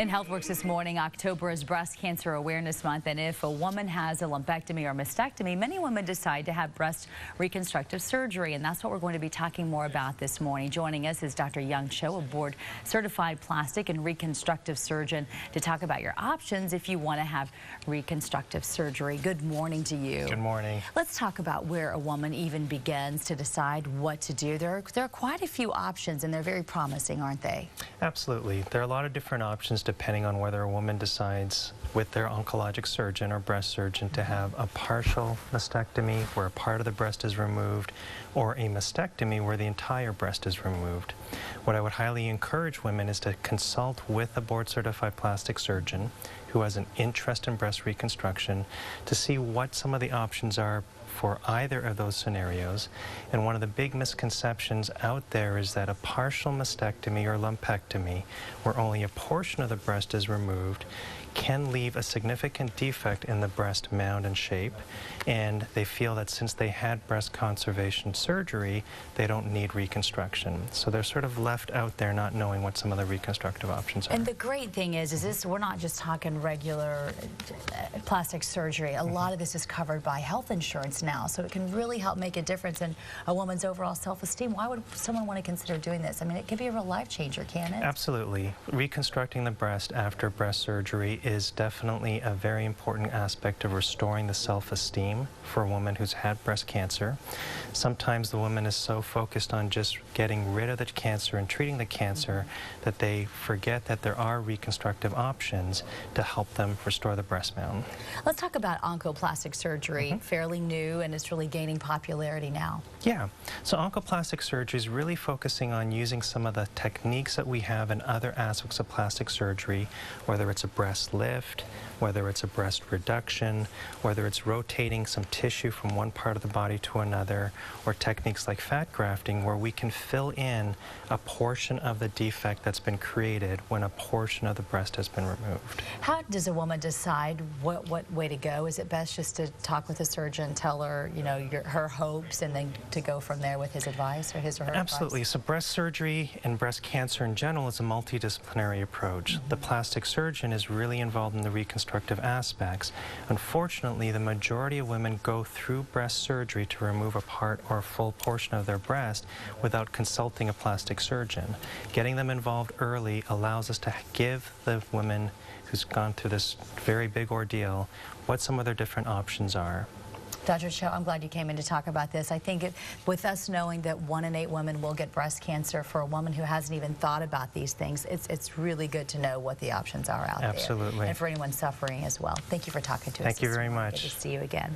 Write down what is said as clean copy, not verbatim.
In HealthWorks this morning, October is Breast Cancer Awareness Month, and if a woman has a lumpectomy or mastectomy, many women decide to have breast reconstructive surgery, and that's what we're going to be talking more about this morning. Joining us is Dr. Young Cho, a board-certified plastic and reconstructive surgeon, to talk about your options if you want to have reconstructive surgery. Good morning to you. Good morning. Let's talk about where a woman even begins to decide what to do. There are quite a few options, and they're very promising, aren't they? Absolutely. There are a lot of different options depending on whether a woman decides with their oncologic surgeon or breast surgeon to have a partial mastectomy where a part of the breast is removed, or a mastectomy where the entire breast is removed. What I would highly encourage women is to consult with a board-certified plastic surgeon who has an interest in breast reconstruction to see what some of the options are for either of those scenarios. And one of the big misconceptions out there is that a partial mastectomy or lumpectomy, where only a portion of the breast is removed, can leave a significant defect in the breast mound and shape, and they feel that since they had breast conservation surgery, they don't need reconstruction. So they're sort of left out there not knowing what some of the reconstructive options are. And the great thing is this, we're not just talking regular plastic surgery. A lot of this is covered by health insurance now, so it can really help make a difference in a woman's overall self-esteem. Why would someone want to consider doing this? I mean, it could be a real life changer, can it? Absolutely. Reconstructing the breast after breast surgery is definitely a very important aspect of restoring the self-esteem for a woman who's had breast cancer. Sometimes the woman is so focused on just getting rid of the cancer and treating the cancer that they forget that there are reconstructive options to help them restore the breast mound. Let's talk about oncoplastic surgery, fairly new, and it's really gaining popularity now. Yeah, so oncoplastic surgery is really focusing on using some of the techniques that we have in other aspects of plastic surgery, whether it's a breast lift, whether it's a breast reduction, whether it's rotating some tissue from one part of the body to another, or techniques like fat grafting where we can fill in a portion of the defect that's been created when a portion of the breast has been removed. How does a woman decide what way to go? Is it best just to talk with a surgeon, tell her, you know, her hopes, and then to go from there with his advice or his or her Absolutely. advice? So breast surgery and breast cancer in general is a multidisciplinary approach. The plastic surgeon is really involved in the reconstructive aspects. Unfortunately, the majority of women go through breast surgery to remove a part or a full portion of their breast without consulting a plastic surgeon. Getting them involved early allows us to give the woman who's gone through this very big ordeal what some of their different options are. Dr. Cho, I'm glad you came in to talk about this. I think with us knowing that 1 in 8 women will get breast cancer, for a woman who hasn't even thought about these things, it's really good to know what the options are out there. Absolutely. And for anyone suffering as well. Thank you for talking to us. Thank you very much. Good to see you again.